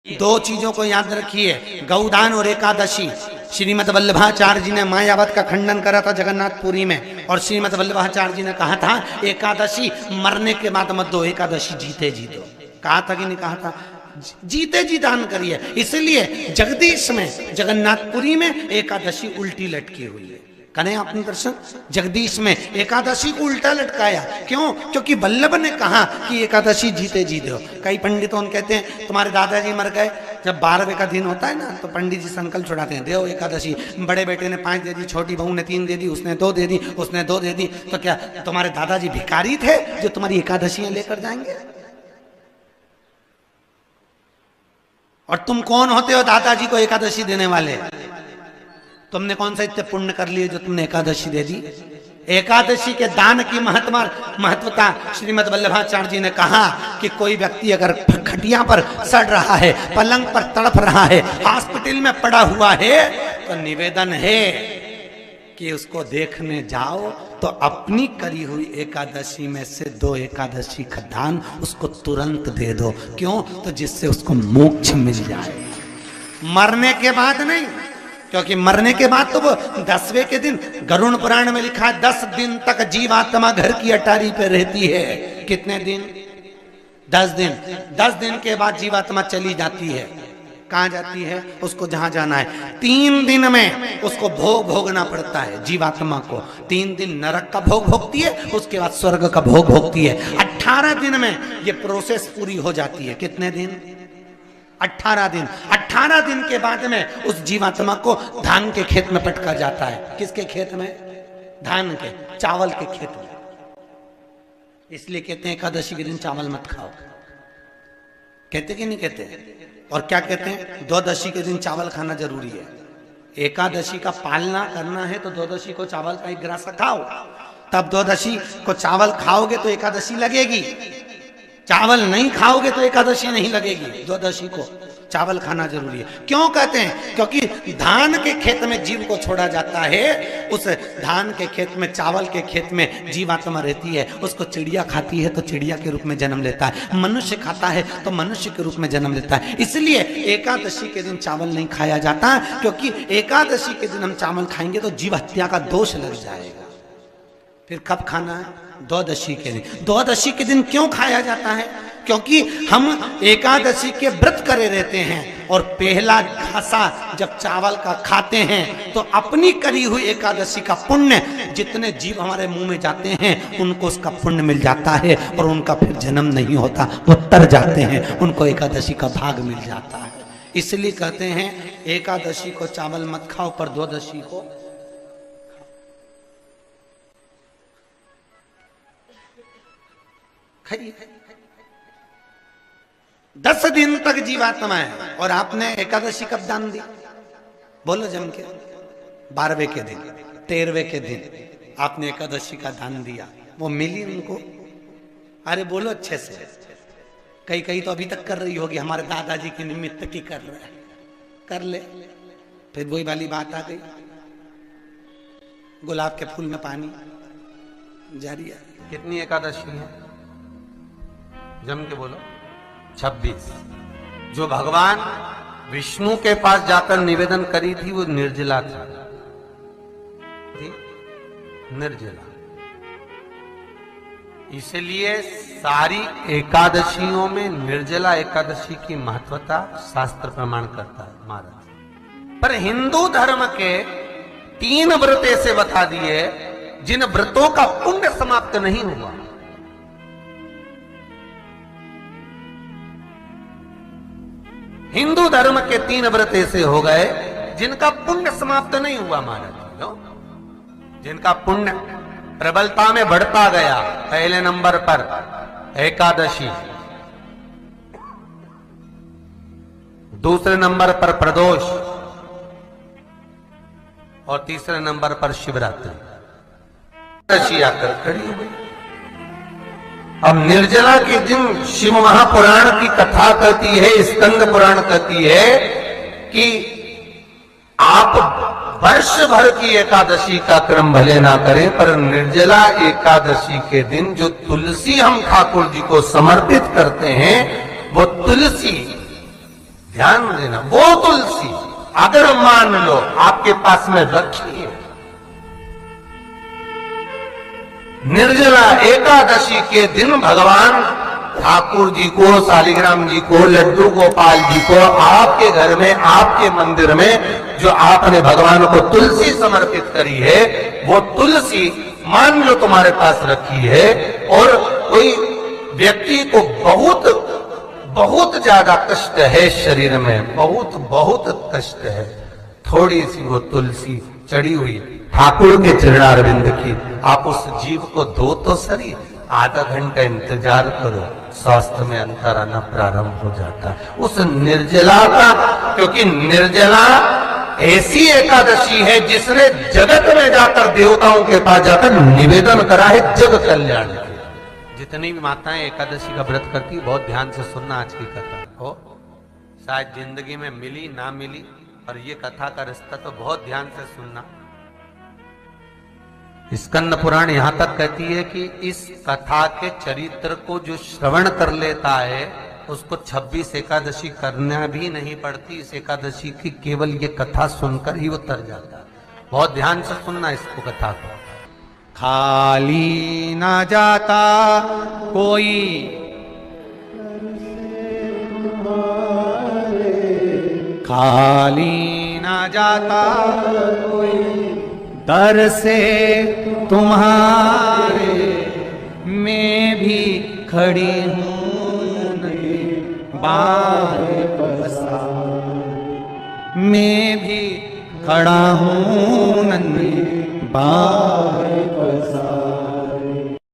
दो चीजों को याद रखिए, गौदान और एकादशी। श्रीमद वल्लभाचार्य जी ने मायावत का खंडन करा था जगन्नाथपुरी में, और श्रीमद वल्लभाचार्य जी ने कहा था एकादशी मरने के बाद मत दो, एकादशी जीते जी दो। कहा था कि नहीं कहा था? जीते जी दान करिए। इसलिए जगदीश में जगन्नाथपुरी में एकादशी उल्टी लटकी हुई है। करें आपने दर्शन? जगदीश में एकादशी को उल्टा लटकाया। क्यों? क्योंकि वल्लभ ने कहा कि एकादशी जीते जी दो। कई पंडितों कहते हैं तुम्हारे दादाजी मर गए, जब 12वें का दिन होता है ना तो पंडित जी संकल्प छुड़ाते हैं, दो एकादशी। बड़े बेटे ने 5 दे दी, छोटी बहू ने 3 दे दी, उसने 2 दे दी, उसने 2 दे दी। तो क्या तुम्हारे दादाजी भिखारी थे जो तुम्हारी एकादशियां लेकर जाएंगे? और तुम कौन होते हो दादाजी को एकादशी देने वाले? तुमने कौन सा इतने पुण्य कर लिए जो तुमने एकादशी दे दी? एकादशी के दान की महत्वता श्रीमद वल्लभाचार्य जी ने कहा कि कोई व्यक्ति अगर खटिया पर सड़ रहा है, पलंग पर तड़प रहा है, हॉस्पिटल में पड़ा हुआ है, तो निवेदन है कि उसको देखने जाओ तो अपनी करी हुई एकादशी में से 2 एकादशी का दान उसको तुरंत दे दो। क्यों? तो जिससे उसको मोक्ष मिल जाए, मरने के बाद नहीं। क्योंकि मरने के बाद तो वो 10वें के दिन, गरुड़ पुराण में लिखा है 10 दिन तक जीवात्मा घर की अटारी पे रहती है। कितने दिन? 10 दिन। 10 दिन के बाद जीवात्मा चली जाती है। कहाँ जाती है? उसको जहां जाना है। 3 दिन में उसको भोग भोगना पड़ता है जीवात्मा को। 3 दिन नरक का भोग भोगती है, उसके बाद स्वर्ग का भोग भोगती है। 18 दिन में ये प्रोसेस पूरी हो जाती है। कितने दिन? 18 दिन। 18 दिन के बाद में उस जीवात्मा को धान के खेत में पटका जाता है। किसके खेत में? धान के, चावल के खेत में। इसलिए कहते हैं एकादशी के दिन चावल मत खाओ। कहते कि नहीं कहते? और क्या कहते हैं? द्वादशी के दिन चावल खाना जरूरी है। एकादशी का पालना करना है तो द्वादशी को चावल का 1 ग्रास खाओ, तब द्वादशी को चावल खाओगे तो एकादशी लगेगी। चावल नहीं खाओगे तो एकादशी नहीं लगेगी। द्वादशी को चावल खाना जरूरी है। क्यों कहते हैं? क्योंकि धान के खेत में जीव को छोड़ा जाता है, उस धान के खेत में, चावल के खेत में जीवात्मा रहती है। उसको चिड़िया खाती है तो चिड़िया के रूप में जन्म लेता है, मनुष्य खाता है तो मनुष्य के रूप में जन्म लेता है। इसलिए एकादशी के दिन चावल नहीं खाया जाता, क्योंकि एकादशी के दिन हम चावल खाएंगे तो जीव हत्या का दोष लग जाएगा। फिर कब खाना है? द्वादशी के दिन। द्वादशी के दिन क्यों खाया जाता है? क्योंकि हम एकादशी के व्रत करे रहते हैं, और पहला घासा जब चावल का खाते हैं तो अपनी करी हुई एकादशी का पुण्य, जितने जीव हमारे मुंह में जाते हैं उनको उसका पुण्य मिल जाता है, और उनका फिर जन्म नहीं होता, वो तर जाते हैं, उनको एकादशी का भाग मिल जाता है। इसलिए कहते हैं एकादशी को चावल मत खाओ, पर द्वादशी को 10 दिन तक जीवात्मा है। और आपने एकादशी कब दान दी? बोलो जम के। 12वें के दिन, 13वें के दिन आपने एकादशी का दान दिया, वो मिली उनको? अरे बोलो अच्छे से। कई तो अभी तक कर रही होगी, हमारे दादाजी के निमित्त की कर रहा है, कर ले। फिर वही वाली बात आ गई, गुलाब के फूल में पानी जारी है। कितनी एकादशी है? जम के बोलो। 26। जो भगवान विष्णु के पास जाकर निवेदन करी थी वो निर्जला थी, निर्जला। इसलिए सारी एकादशियों में निर्जला एकादशी की महत्वता शास्त्र प्रमाण करता है महाराज। पर हिंदू धर्म के 3 व्रत ऐसे बता दिए जिन व्रतों का पुण्य समाप्त नहीं हुआ। हिंदू धर्म के 3 व्रत ऐसे हो गए जिनका पुण्य समाप्त नहीं हुआ महाराज, जिनका पुण्य प्रबलता में बढ़ता गया। पहले नंबर पर एकादशी, दूसरे नंबर पर प्रदोष, और तीसरे नंबर पर शिवरात्रि। एकादशी आकर खड़ी हुई। अब निर्जला के दिन शिव महापुराण की कथा कहती है, स्कंद पुराण कहती है कि आप वर्ष भर की एकादशी का क्रम भले ना करें, पर निर्जला एकादशी के दिन जो तुलसी हम ठाकुर जी को समर्पित करते हैं, वो तुलसी ध्यान देना, वो तुलसी अगर मान लो आपके पास में रखी है, निर्जला एकादशी के दिन भगवान ठाकुर जी को, शालिग्राम जी को, लड्डू गोपाल जी को आपके घर में, आपके मंदिर में जो आपने भगवान को तुलसी समर्पित करी है, वो तुलसी मान लो तुम्हारे पास रखी है और कोई व्यक्ति को बहुत बहुत ज्यादा कष्ट है, शरीर में बहुत बहुत कष्ट है, थोड़ी सी वो तुलसी चढ़ी हुई ठाकुर के चरणारविंद की, आप उस जीव को दो तो सही, आधा घंटा इंतजार करो, स्वास्थ्य में अंतर आना प्रारंभ हो जाता है उस निर्जला का। क्योंकि निर्जला ऐसी एकादशी है जिसने जगत में जाकर, देवताओं के पास जाकर निवेदन करा है जग कल्याण के। जितनी भी माताएं एकादशी का व्रत करती, बहुत ध्यान से सुनना आज की कथा हो, शायद जिंदगी में मिली ना मिली, और ये कथा का रिश्ता तो बहुत ध्यान से सुनना। स्कंद पुराण यहां तक कहती है कि इस कथा के चरित्र को जो श्रवण कर लेता है उसको 26 एकादशी करना भी नहीं पड़ती, इस एकादशी की केवल ये कथा सुनकर ही वो तर जाता है। बहुत ध्यान से सुनना इसको, कथा को। खाली ना जाता कोई खाली ना जाता कोई दर से तुम्हारे, मैं भी खड़ी हूँ बाहर बसा, मैं भी खड़ा हूँ नन्ही बाहर